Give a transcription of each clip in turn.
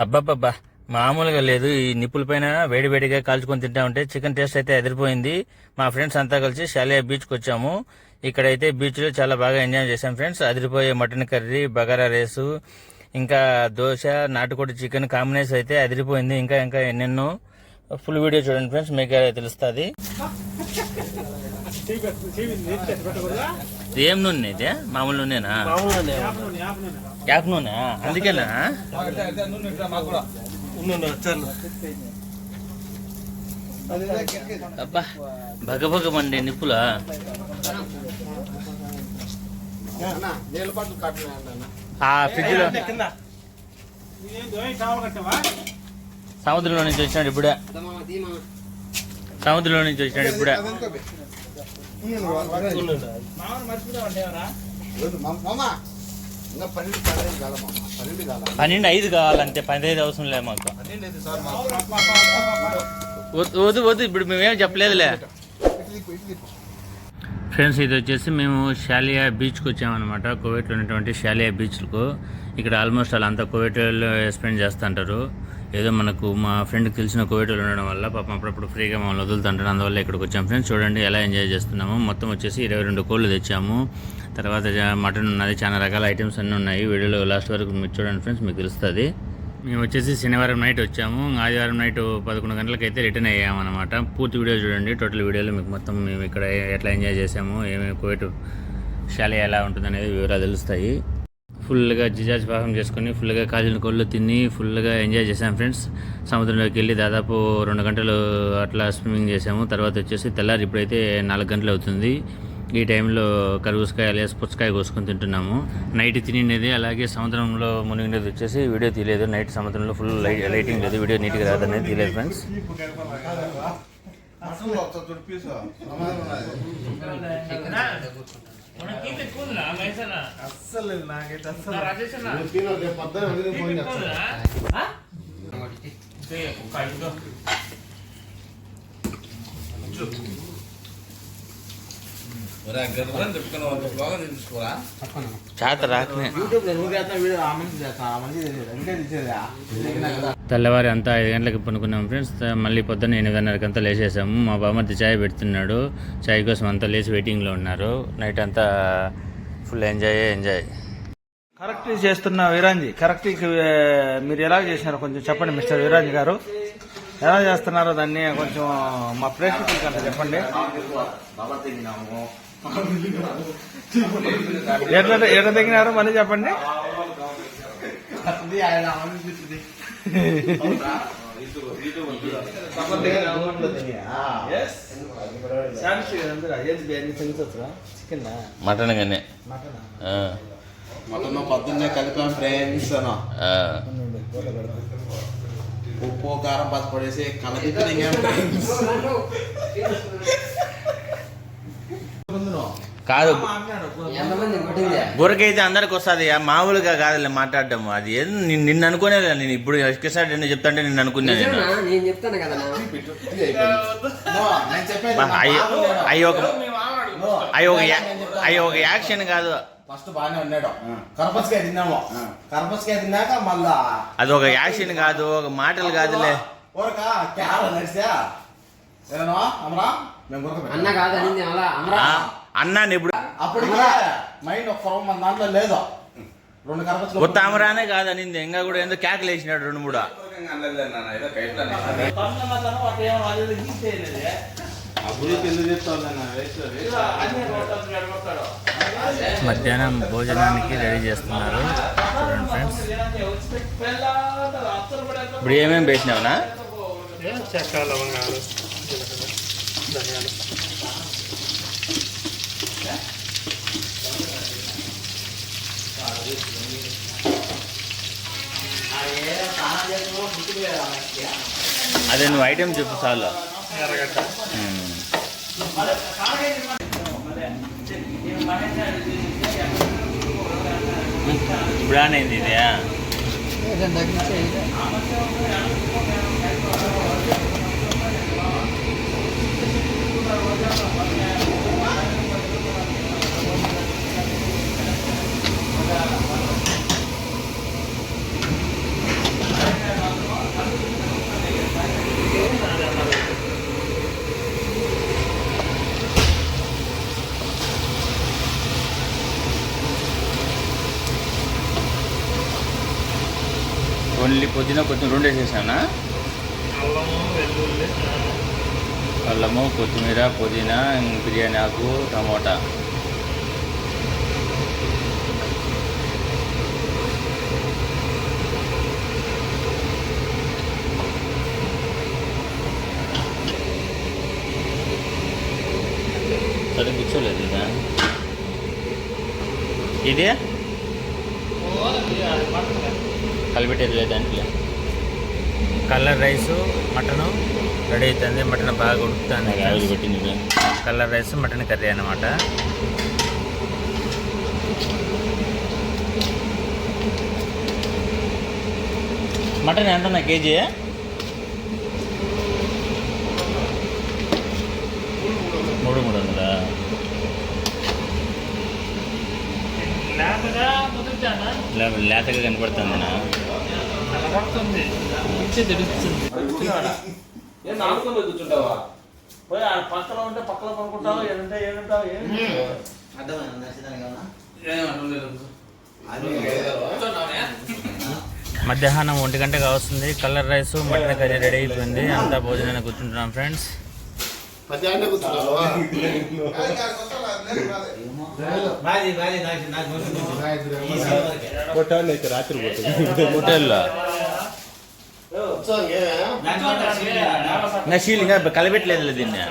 అబ్బాబ్బా మామూలుగా లేదు. ఈ నిప్పుల పైన వేడివేడిగా కాల్చుకొని తింటా ఉంటే చికెన్ టేస్ట్ అయితే ఎదిరిపోయింది. మా ఫ్రెండ్స్ అంతా కలిసి షాలియా బీచ్కి వచ్చాము. ఇక్కడైతే బీచ్లో చాలా బాగా ఎంజాయ్ చేశాం ఫ్రెండ్స్. అదిరిపోయే మటన్ కర్రీ, బగారా రైసు, ఇంకా దోశ, నాటుకోడి చికెన్ కాంబినేషన్ అయితే అదిరిపోయింది. ఇంకా ఇంకా ఎన్నెన్నో. ఫుల్ వీడియో చూడండి ఫ్రెండ్స్, మీకు తెలుస్తుంది. ఏం నూనె ఇదే? మామూలు నూనెనా? యాప్ నూనె, అందుకేనా? అబ్బా భగభగమండి నిప్పులా. ఫ్రిడ్జ్ లో సముద్రంలో నుంచి వచ్చినాడు ఇప్పుడే. సముద్రంలో నుంచి వచ్చినాడు ఇప్పుడే. 12 కావాలంటే 15 అవసరం లేదు మాకు. వద్దు వద్దు, ఇప్పుడు మేమేం చెప్పలేదులే ఫ్రెండ్స్. ఇది వచ్చేసి మేము షాలియా బీచ్కి వచ్చామన్నమాట. కువైట్లో ఉన్నటువంటి షాలియా బీచ్కు. ఇక్కడ ఆల్మోస్ట్ వాళ్ళంతా కువైట్ వాళ్ళు స్పెండ్ చేస్తుంటారు. ఏదో మనకు మా ఫ్రెండ్కి తెలిసిన కువైట్ వాళ్ళు ఉండడం వల్ల పాపం అప్పుడప్పుడు ఫ్రీగా మమ్మల్ని వదులుతుంటారు. అందువల్ల ఇక్కడికి వచ్చాం ఫ్రెండ్స్. చూడండి ఎలా ఎంజాయ్ చేస్తున్నాము. మొత్తం వచ్చేసి 22 కోళ్ళు తెచ్చాము. తర్వాత మటన్ ఉన్నది, చాలా రకాల ఐటమ్స్ అన్నీ ఉన్నాయి. వీడియోలో లాస్ట్ వరకు మీరు చూడండి ఫ్రెండ్స్, మీకు తెలుస్తుంది. మేము వచ్చేసి శనివారం నైట్ వచ్చాము. ఆదివారం నైట్ 11 గంటలకైతే రిటర్న్ అయ్యామన్నమాట. పూర్తి వీడియో చూడండి. టోటల్ వీడియోలో మీకు మొత్తం మేము ఇక్కడ ఎట్లా ఎంజాయ్ చేసాము, ఏమేమి కువైట్ షాలియా ఎలా ఉంటుంది అనేది వివరాలు తెలుస్తాయి. ఫుల్గా జిజాజ్ పాకం చేసుకుని ఫుల్గా కాజుల కోళ్ళు తిని ఫుల్గా ఎంజాయ్ చేసాం ఫ్రెండ్స్. సముద్రంలోకి వెళ్ళి దాదాపు 2 గంటలు అట్లా స్విమ్మింగ్ చేసాము. తర్వాత వచ్చేసి తెల్లారి ఇప్పుడైతే 4 గంటలు అవుతుంది. ఈ టైంలో కరువుకాయ లేదా పుచ్చకాయ కోసుకొని తింటున్నాము. నైట్ తినేది, అలాగే సముద్రంలో మునిగినది వచ్చేసి వీడియో తీయలేదు. నైట్ సముద్రంలో ఫుల్ లైటింగ్ లేదు, వీడియో నీట్గా రాదనేది తీయలేదు ఫ్రెండ్స్. తెల్లవారి అంతా 5 గంటలకు పనుకున్నాం ఫ్రెండ్స్. మళ్ళీ పొద్దున్న 8:30 అంతా లేచేసాము. మా బామ్మర్ది చాయ్ పెడుతున్నాడు. చాయ్ కోసం అంతా లేచి వెయిటింగ్లో ఉన్నారు. నైట్ అంతా ఫుల్ ఎంజాయ్. కరెక్ట్ చేస్తున్న వీరాంజీ, కరెక్ట్ మీరు ఎలా చేసినారో కొంచెం చెప్పండి మిస్టర్ వీరాంజీ గారు. ఎలా చేస్తున్నారో దాన్ని కొంచెం మా ప్రేక్షకులకి అంత చెప్పండి. ఎట్లా తగ్గినారో మళ్ళీ చెప్పండి. మటన్ కానీ మటన్ పొద్దున్నే కలిపాం ఫ్రెండ్స్. ఉప్పు కారం పసుపు పడేసి కలిపి కాదు. బుర్రకైతే అందరికి వస్తుంది, మామూలుగా కాదులే మాట్లాడడం. అది నిన్ను అనుకునే నేను ఇప్పుడు ఒకేసారి నేను చెప్తాంటే నిన్ను అనుకున్నాను. అయ్యి ఒక యాక్షన్ కాదు. ఫస్ట్ బాగానే ఉన్నాడు. కరపస్కాయ తిన్నాము. కరపస్కాయ తిన్నాక మళ్ళా అది ఒక యాక్షన్ కాదు, ఒక మాటలు కాదులే. అన్నాను ఇప్పుడు. అప్పుడు మైండ్ ఒక మన దాంట్లో లేదు. 2 కరపస్కాయ కొత్త అమరానే కాదు అనింది. ఇంకా కూడా ఎందుకు కేకలు వేసినాడు 2-3. మధ్యాహ్నం భోజనానికి రెడీ చేస్తున్నారు చూడండి ఫ్రెండ్స్. ఇప్పుడు ఏమేమి వేసినావునా? చెక్క, లవంగాలు, ధనియాలు. అదే నువ్వు ఐటెం చెప్పు చాలు. ఎర్రగడ్డ, ఇప్పుడు అనేది ఇదే. ఓన్లీ పుదీనా కొత్తిమీర రెండు వేసేసానా? అల్లము వెల్లుల్లి అల్లము కొత్తిమీర పుదీనా బిర్యానీ ఆకు టమోటా. సరే కూర్చోలేదు ఇదా ఇదే కలిపెట్టేది లేదు దాంట్లో. కలర్ రైస్ మటను రెడీ అవుతుంది. మటన్ బాగా ఉడుకుతుంది. ఆవిరి పెట్టింది. కలర్ రైస్ మటన్ కర్రీ అన్నమాట. మటన్ ఎంత కేజీ? మూడు వందలా? లేతగా ముదురుతానా లేతగా కనపడుతుందనా? కనబడుతుంది వచ్చి తెలుస్తుంది. ఏం ఆడుకొని కూర్చుంటావా? పోయి ఆ పక్కన ఉంటే పక్కన కొనుక్కుంటావు. ఏదంటే ఏమంటావు? మధ్యాహ్నం 1 గంటగా వస్తుంది. Colour rice mutton curry ready అయిపోయింది. అంతా భోజనాన్ని కూర్చుంటున్నాం ఫ్రెండ్స్. హోటల్లో ఇంకా షీల్ ఇంకా కలిపెట్టలేదు దీన్ని.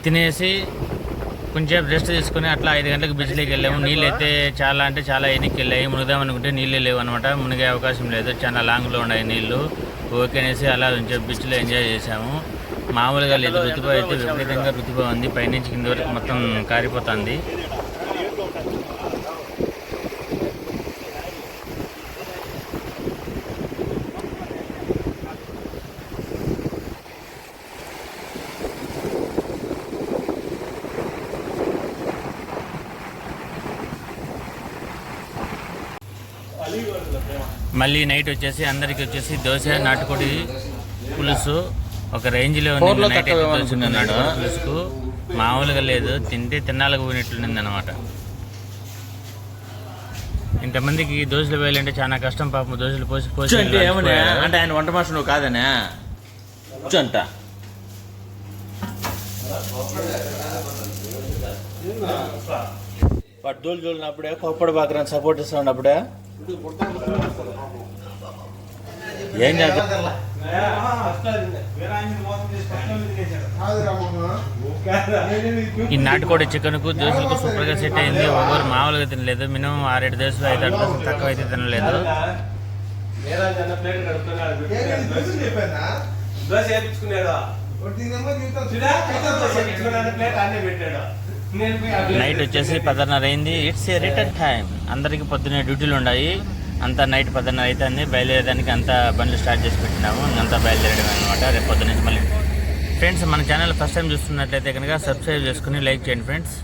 తినేసి కొంచెం రెస్ట్ తీసుకుని అట్లా 5 గంటలకు బీచ్లోకి వెళ్ళాము. నీళ్ళు అయితే చాలా అంటే చాలా ఎన్నికి వెళ్ళాయి. మునుగుదాం అనుకుంటే నీళ్ళే లేవు అనమాట. మునిగే అవకాశం లేదు. చాలా లాంగ్లో ఉన్నాయి నీళ్ళు. ఓకే అనేసి అలా కొంచెం బీచ్లో ఎంజాయ్ చేసాము. మామూలుగా లేదు. ఋతుప అయితే విపరీతంగా ఋతుప ఉంది. పైనుంచి కింద వరకు మొత్తం కారిపోతుంది. మళ్ళీ నైట్ వచ్చేసి అందరికి వచ్చేసి దోశ నాటుకోడి పులుసు ఒక రేంజ్లో ఉంది. నైట్ అయితే దోశ నాటుకోడి పులుసుకు మామూలుగా లేదు. తింటే తిన్నాళ్ళకు పోయినట్లుంది అనమాట. ఇంతమందికి దోశలు వేయాలంటే చాలా కష్టం పాపం. దోశలు పోసి పోసి అంటే ఏమన్నా అంటే ఆయన వంట మాస్టర్ నువ్వు కాదనే అంట. పడ్డోళ్ళు చూడనప్పుడే కొప్పడి బాకరాన్ని సపోర్ట్ ఇస్తా ఉన్నప్పుడే ఏం చేద్దాం. ఈ నాటుకోడి చికెన్కు దోశలకు సూపర్గా సెట్ అయింది. ఒక్కొక్కరు మామూలుగా తినలేదు. మినిమం 6-7 దోశలు 5-6 తక్కువ అయితే తినలేదు. నైట్ వచ్చేసి 10:30 అయింది. It's a return time. అందరికి పొద్దున్నే డ్యూటీలు ఉన్నాయి. అంతా నైట్ 10:30 అవుతుంది. బయలుదేరడానికి అంతా బండ్లు స్టార్ట్ చేసి పెట్టినాము. అంతా బయలుదేరడం అనమాట. రేపు పొద్దున్న నుంచి మళ్ళీ ఫ్రెండ్స్ మన ఛానల్ ఫస్ట్ టైం చూస్తున్నట్లయితే కనుక సబ్స్క్రైబ్ చేసుకుని లైక్ చేయండి ఫ్రెండ్స్.